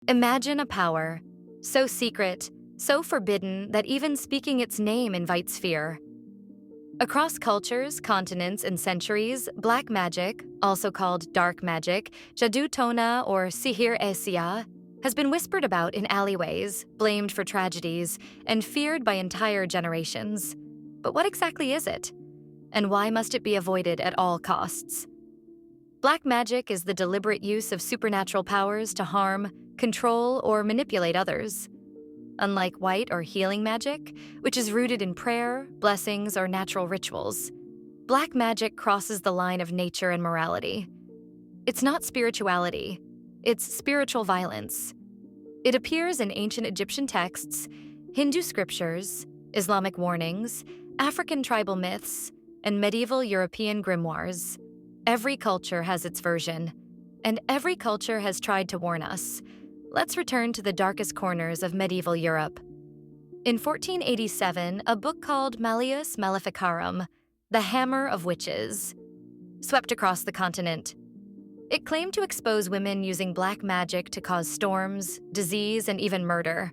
Imagine a power so secret, so forbidden that even speaking its name invites fear. Across cultures, continents, and centuries, black magic, also called dark magic, jadoo tona or Sihr, has been whispered about in alleyways, blamed for tragedies, and feared by entire generations. But what exactly is it? And why must it be avoided at all costs? Black magic is the deliberate use of supernatural powers to harm, control, or manipulate others. Unlike white or healing magic, which is rooted in prayer, blessings, or natural rituals, black magic crosses the line of nature and morality. It's not spirituality, it's spiritual violence. It appears in ancient Egyptian texts, Hindu scriptures, Islamic warnings, African tribal myths, and medieval European grimoires. Every culture has its version, and every culture has tried to warn us. Let's return to the darkest corners of medieval Europe. In 1487, a book called Malleus Maleficarum, The Hammer of Witches, swept across the continent. It claimed to expose women using black magic to cause storms, disease, and even murder.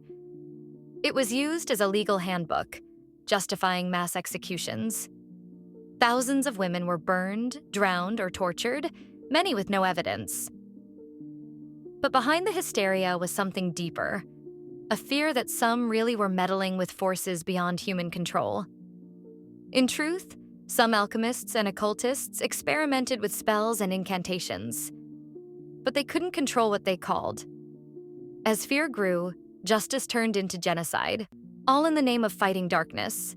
It was used as a legal handbook, justifying mass executions. Thousands of women were burned, drowned, or tortured, many with no evidence. But behind the hysteria was something deeper, a fear that some really were meddling with forces beyond human control. In truth, some alchemists and occultists experimented with spells and incantations, but they couldn't control what they called. As fear grew, justice turned into genocide, all in the name of fighting darkness.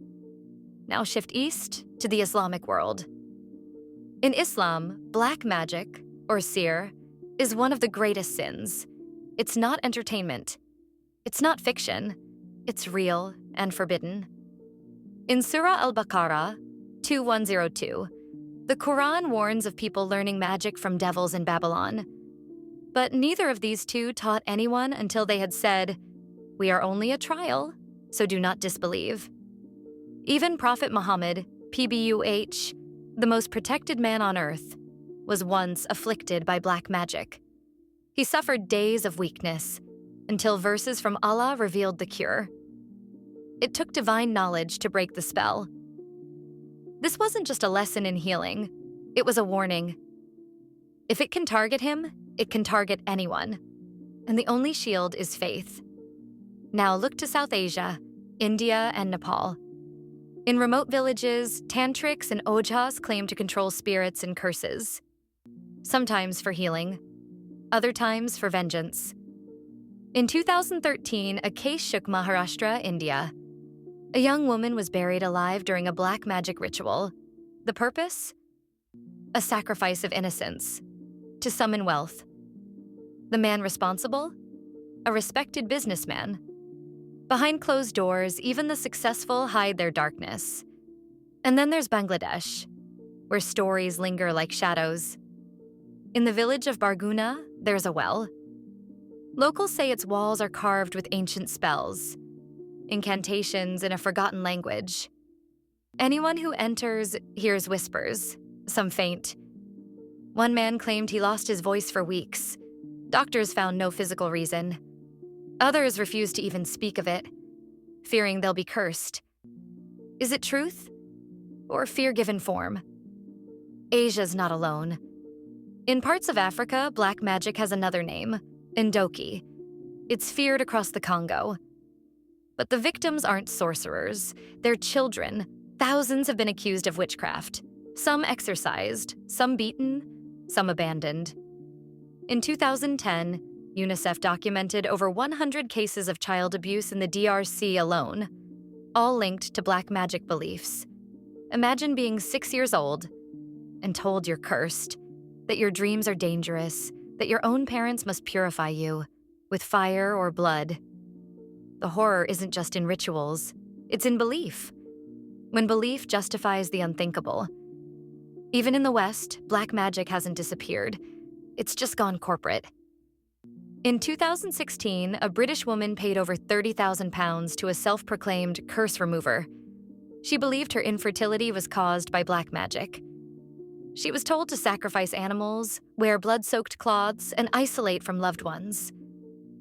Now shift east to the Islamic world. In Islam, black magic, or Sihr, is one of the greatest sins. It's not entertainment. It's not fiction. It's real and forbidden. In Surah Al-Baqarah 2102, the Quran warns of people learning magic from devils in Babylon. But neither of these two taught anyone until they had said, "We are only a trial, so do not disbelieve." Even Prophet Muhammad, PBUH, the most protected man on earth, was once afflicted by black magic. He suffered days of weakness until verses from Allah revealed the cure. It took divine knowledge to break the spell. This wasn't just a lesson in healing, it was a warning. If it can target him, it can target anyone. And the only shield is faith. Now look to South Asia, India, and Nepal. In remote villages, tantrics and ojhas claim to control spirits and curses. Sometimes for healing, other times for vengeance. In 2013, a case shook Maharashtra, India. A young woman was buried alive during a black magic ritual. The purpose? A sacrifice of innocence, to summon wealth. The man responsible? A respected businessman. Behind closed doors, even the successful hide their darkness. And then there's Bangladesh, where stories linger like shadows. In the village of Barguna, there's a well. Locals say its walls are carved with ancient spells, incantations in a forgotten language. Anyone who enters hears whispers, some faint. One man claimed he lost his voice for weeks. Doctors found no physical reason. Others refused to even speak of it, fearing they'll be cursed. Is it truth or fear given form? Asia's not alone. In parts of Africa, black magic has another name, Ndoki. It's feared across the Congo. But the victims aren't sorcerers, they're children. Thousands have been accused of witchcraft. Some exorcised, some beaten, some abandoned. In 2010, UNICEF documented over 100 cases of child abuse in the DRC alone, all linked to black magic beliefs. Imagine being 6 years old and told you're cursed, that your dreams are dangerous, that your own parents must purify you with fire or blood. The horror isn't just in rituals, it's in belief. When belief justifies the unthinkable. Even in the West, black magic hasn't disappeared. It's just gone corporate. In 2016, a British woman paid over £30,000 to a self-proclaimed curse remover. She believed her infertility was caused by black magic. She was told to sacrifice animals, wear blood-soaked cloths, and isolate from loved ones.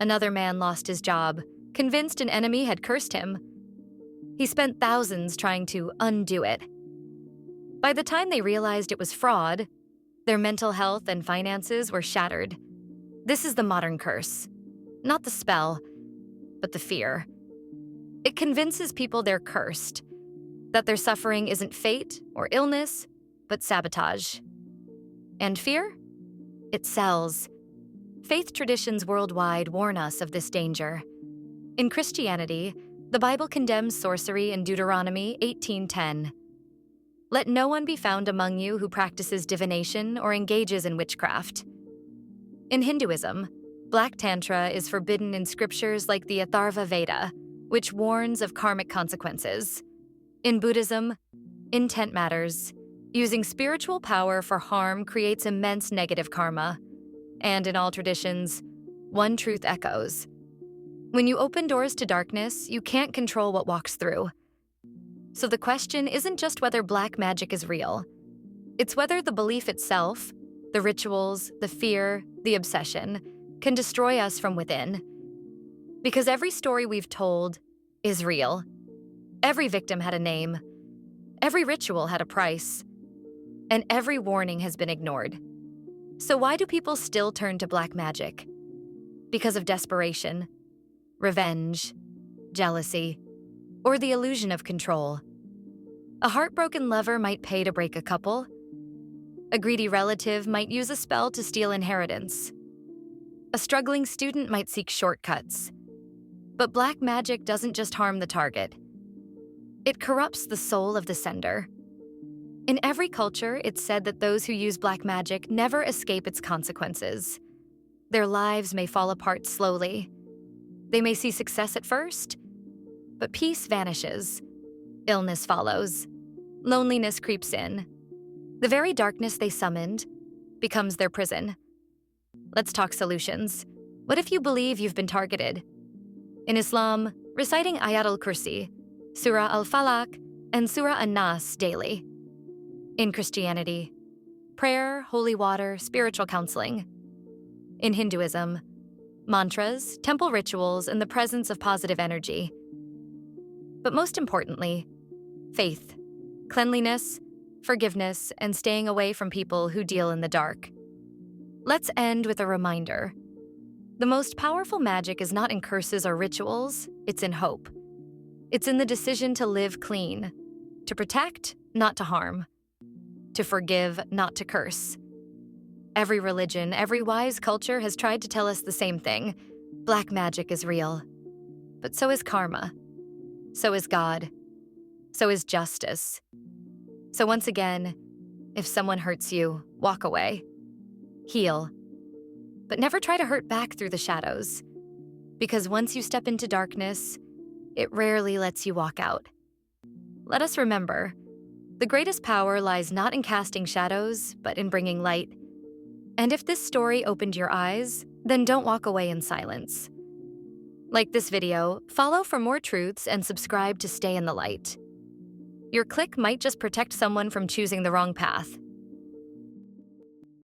Another man lost his job, convinced an enemy had cursed him. He spent thousands trying to undo it. By the time they realized it was fraud, their mental health and finances were shattered. This is the modern curse. Not the spell, but the fear. It convinces people they're cursed, that their suffering isn't fate or illness, but sabotage. And fear? It sells. Faith traditions worldwide warn us of this danger. In Christianity, the Bible condemns sorcery in Deuteronomy 18:10. Let no one be found among you who practices divination or engages in witchcraft. In Hinduism, Black Tantra is forbidden in scriptures like the Atharva Veda, which warns of karmic consequences. In Buddhism, intent matters. Using spiritual power for harm creates immense negative karma. And in all traditions, one truth echoes. When you open doors to darkness, you can't control what walks through. So the question isn't just whether black magic is real. It's whether the belief itself, the rituals, the fear, the obsession, can destroy us from within. Because every story we've told is real. Every victim had a name. Every ritual had a price. And every warning has been ignored. So why do people still turn to black magic? Because of desperation, revenge, jealousy, or the illusion of control. A heartbroken lover might pay to break a couple. A greedy relative might use a spell to steal inheritance. A struggling student might seek shortcuts. But black magic doesn't just harm the target. It corrupts the soul of the sender. In every culture, it's said that those who use black magic never escape its consequences. Their lives may fall apart slowly. They may see success at first, but peace vanishes. Illness follows. Loneliness creeps in. The very darkness they summoned becomes their prison. Let's talk solutions. What if you believe you've been targeted? In Islam, reciting Ayat al-Kursi, Surah al-Falaq, and Surah an-Nas daily. In Christianity, prayer, holy water, spiritual counseling. In Hinduism, mantras, temple rituals, and the presence of positive energy. But most importantly, faith, cleanliness, forgiveness, and staying away from people who deal in the dark. Let's end with a reminder. The most powerful magic is not in curses or rituals, it's in hope. It's in the decision to live clean, to protect, not to harm, to forgive, not to curse. Every religion, every wise culture has tried to tell us the same thing. Black magic is real. But so is karma. So is God. So is justice. So once again, if someone hurts you, walk away. Heal. But never try to hurt back through the shadows. Because once you step into darkness, it rarely lets you walk out. Let us remember, the greatest power lies not in casting shadows, but in bringing light. And if this story opened your eyes, then don't walk away in silence. Like this video, follow for more truths and subscribe to stay in the light. Your click might just protect someone from choosing the wrong path.